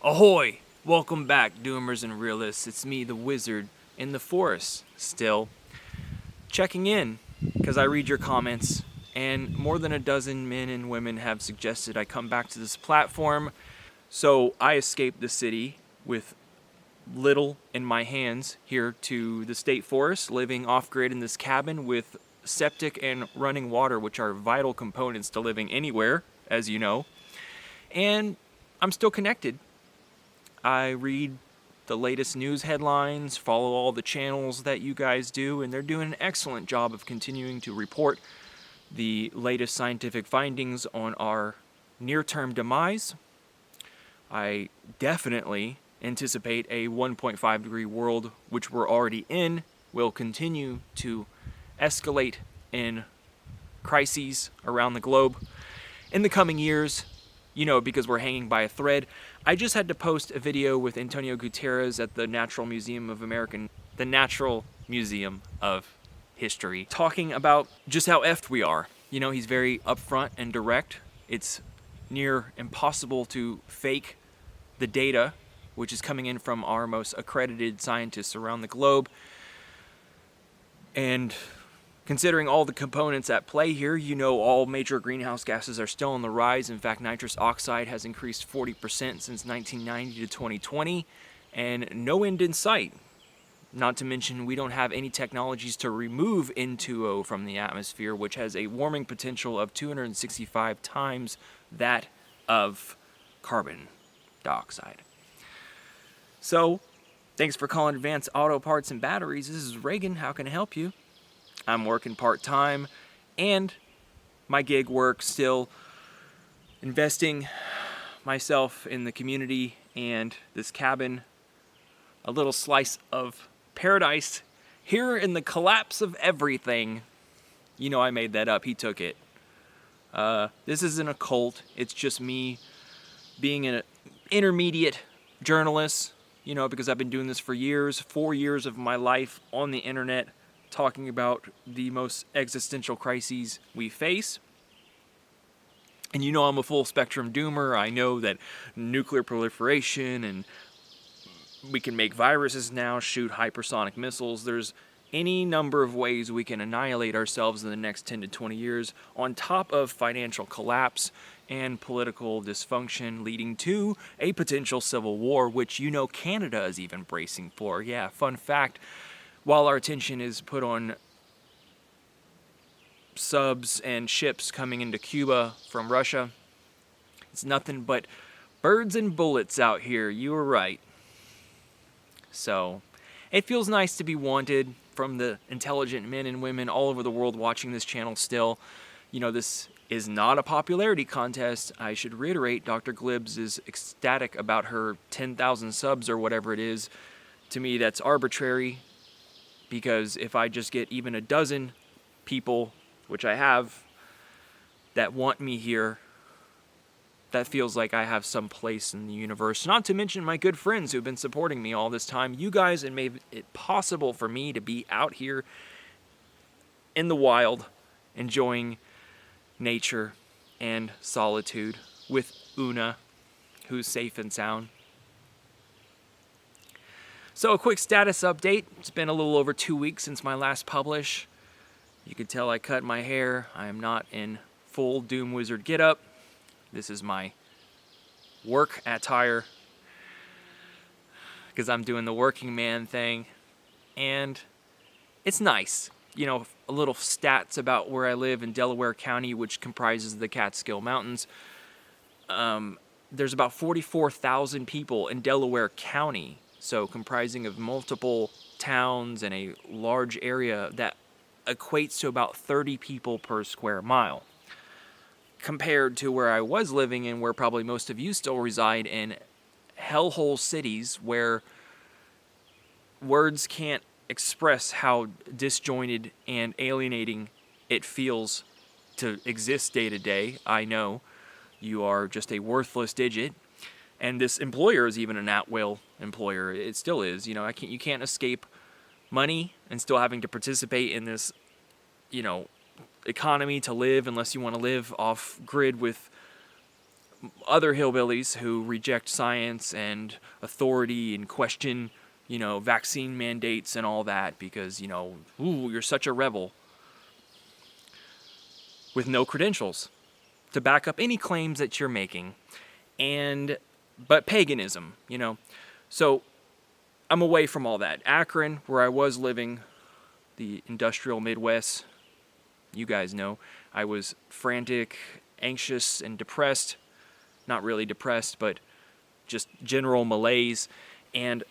Ahoy! Welcome back, Doomers and Realists. It's me, the Wizard, in the forest, still. Checking in, because I read your comments, and more than a dozen men and women have suggested I come back to this platform. So I escaped the city with little in my hands here to the state forest, living off-grid in this cabin with septic and running water, which are vital components to living anywhere, as you know. And I'm still connected. I read the latest news headlines, follow all the channels that you guys do, and they're doing an excellent job of continuing to report the latest scientific findings on our near-term demise. I definitely anticipate a 1.5 degree world, which we're already in, will continue to escalate in crises around the globe in the coming years, because we're hanging by a thread. I just had to post a video with Antonio Guterres at the Natural Museum of History, talking about just how effed we are. He's very upfront and direct. It's near impossible to fake the data, which is coming in from our most accredited scientists around the globe. And considering all the components at play here, all major greenhouse gases are still on the rise. In fact, nitrous oxide has increased 40% since 1990 to 2020, and no end in sight. Not to mention, we don't have any technologies to remove N2O from the atmosphere, which has a warming potential of 265 times that of carbon dioxide. So, thanks for calling Advanced Auto Parts and Batteries. This is Reagan. How can I help you? I'm working part-time, and my gig work still investing myself in the community and this cabin, a little slice of paradise here in the collapse of everything. I made that up. He took it. This isn't a cult. It's just me being an intermediate journalist, because I've been doing this for years, 4 years of my life on the internet, talking about the most existential crises we face. And I'm a full spectrum doomer. I know that nuclear proliferation, and we can make viruses now, shoot hypersonic missiles. There's any number of ways we can annihilate ourselves in the next 10 to 20 years, on top of financial collapse and political dysfunction leading to a potential civil war, which Canada is even bracing for. Yeah, fun fact. While our attention is put on subs and ships coming into Cuba from Russia, it's nothing but birds and bullets out here. You were right. So, it feels nice to be wanted from the intelligent men and women all over the world watching this channel still. This is not a popularity contest. I should reiterate, Dr. Glibbs is ecstatic about her 10,000 subs or whatever it is. To me, that's arbitrary. Because if I just get even a dozen people, which I have, that want me here, that feels like I have some place in the universe. Not to mention my good friends who've been supporting me all this time. You guys have made it possible for me to be out here in the wild, enjoying nature and solitude with Una, who's safe and sound. So a quick status update. It's been a little over 2 weeks since my last publish. You can tell I cut my hair. I am not in full Doom Wizard getup. This is my work attire, because I'm doing the working man thing. And it's nice. A little stats about where I live in Delaware County, which comprises the Catskill Mountains. There's about 44,000 people in Delaware County. So comprising of multiple towns and a large area that equates to about 30 people per square mile. Compared to where I was living and where probably most of you still reside, in hellhole cities where words can't express how disjointed and alienating it feels to exist day to day. I know you are just a worthless digit. And this employer is even an at-will employer. It still is. You can't escape money and still having to participate in this, economy to live, unless you want to live off grid with other hillbillies who reject science and authority and question, vaccine mandates and all that because, ooh, you're such a rebel with no credentials to back up any claims that you're making. But paganism, So I'm away from all that. Akron, where I was living, the industrial Midwest, you guys know, I was frantic, anxious, and depressed. Not really depressed, but just general malaise. And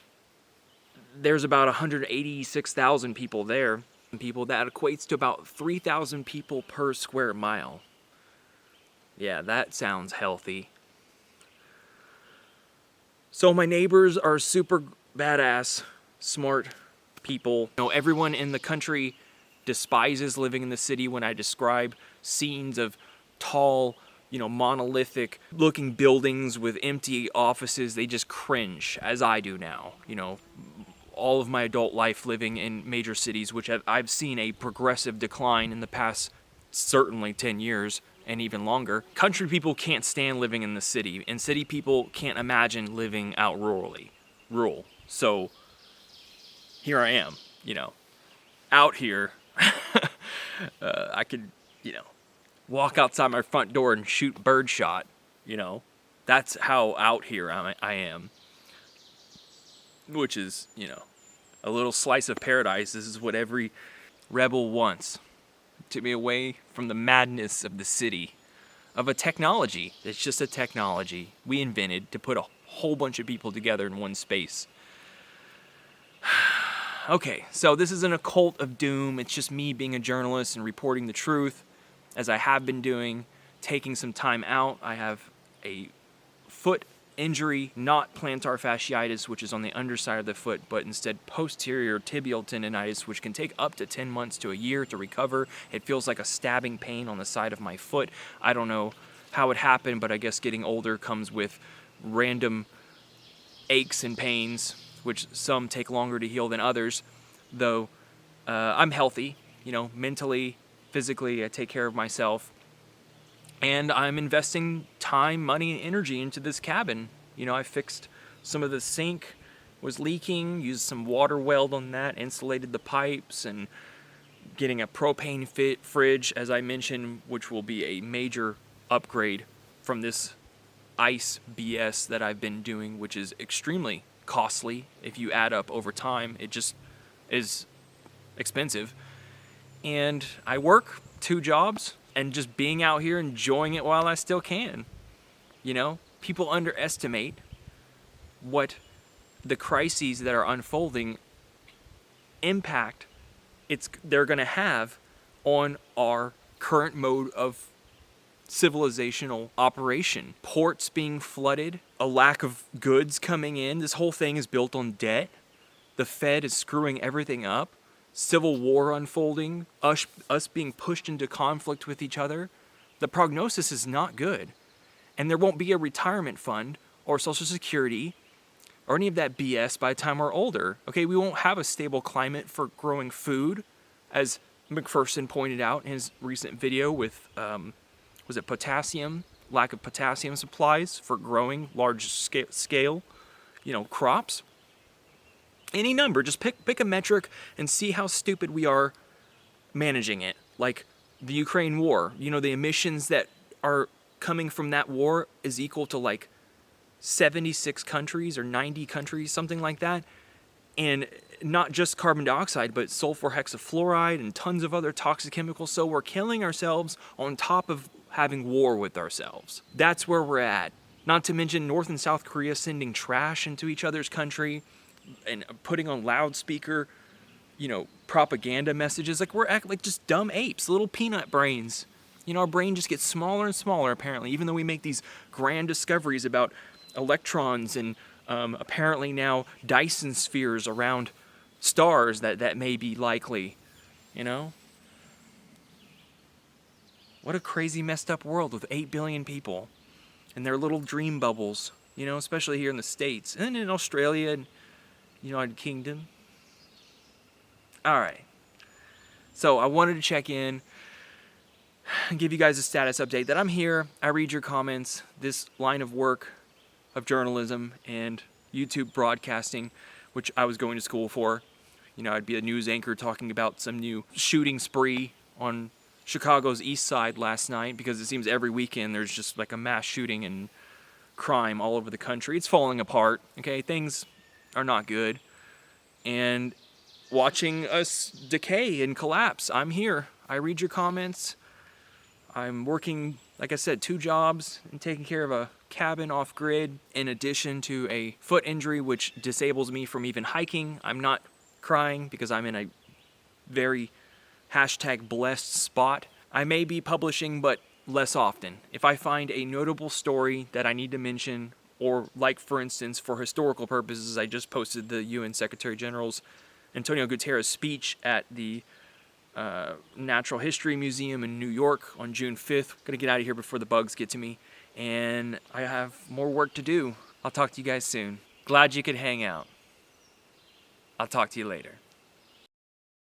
there's about 186,000 people there. People, that equates to about 3,000 people per square mile. Yeah, that sounds healthy. So my neighbors are super badass, smart people. Everyone in the country despises living in the city when I describe scenes of tall, monolithic looking buildings with empty offices. They just cringe, as I do now. All of my adult life living in major cities, which I've seen a progressive decline in the past certainly 10 years and even longer. Country people can't stand living in the city, and city people can't imagine living out rural. So here I am, out here. I could, walk outside my front door and shoot birdshot, That's how out here I am. Which is, a little slice of paradise. This is what every rebel wants. To be away from the madness of the city, of a technology. It's just a technology we invented to put a whole bunch of people together in one space. Okay, so this isn't a cult of doom. It's just me being a journalist and reporting the truth, as I have been doing, taking some time out. I have a foot injury, not plantar fasciitis, which is on the underside of the foot, but instead posterior tibial tendonitis, which can take up to 10 months to a year to recover. It feels like a stabbing pain on the side of my foot. I don't know how it happened, but I guess getting older comes with random aches and pains, which some take longer to heal than others, though I'm healthy, mentally, physically, I take care of myself. And I'm investing time, money, and energy into this cabin. I fixed some of the sink was leaking, used some water weld on that, insulated the pipes, and getting a propane fit fridge, as I mentioned, which will be a major upgrade from this ice BS that I've been doing, which is extremely costly. If you add up over time, it just is expensive. And I work 2 jobs. And just being out here enjoying it while I still can. People underestimate what the crises that are unfolding impact they're going to have on our current mode of civilizational operation. Ports being flooded, a lack of goods coming in. This whole thing is built on debt. The Fed is screwing everything up. Civil war unfolding, us being pushed into conflict with each other. The prognosis is not good. And there won't be a retirement fund or Social Security or any of that BS by the time we're older. Okay, we won't have a stable climate for growing food, as McPherson pointed out in his recent video with, was it potassium? Lack of potassium supplies for growing large scale, crops. Any number, just pick a metric and see how stupid we are managing it. Like the Ukraine war, the emissions that are coming from that war is equal to like 76 countries or 90 countries, something like that. And not just carbon dioxide, but sulfur hexafluoride and tons of other toxic chemicals. So we're killing ourselves on top of having war with ourselves. That's where we're at. Not to mention North and South Korea sending trash into each other's country and putting on loudspeaker, propaganda messages. Like we're acting like just dumb apes, little peanut brains. Our brain just gets smaller and smaller apparently, even though we make these grand discoveries about electrons and apparently now Dyson spheres around stars that may be likely, What a crazy messed up world with 8 billion people and their little dream bubbles, especially here in the States and in Australia and United Kingdom. All right. So I wanted to check in. give you guys a status update that I'm here. I read your comments. This line of work of journalism and YouTube broadcasting, which I was going to school for. I'd be a news anchor talking about some new shooting spree on Chicago's east side last night, because it seems every weekend there's just like a mass shooting and crime all over the country. It's falling apart, okay? Things are not good. And watching us decay and collapse, I'm here. I read your comments. I'm working, like I said, 2 jobs and taking care of a cabin off grid, in addition to a foot injury which disables me from even hiking. I'm not crying because I'm in a very #blessed spot. I may be publishing, but less often. If I find a notable story that I need to mention, or like for instance, for historical purposes, I just posted the UN Secretary General's Antonio Guterres speech at the Natural History Museum in New York on June 5th. Gonna get out of here before the bugs get to me, and I have more work to do. I'll talk to you guys soon. Glad you could hang out. I'll talk to you later.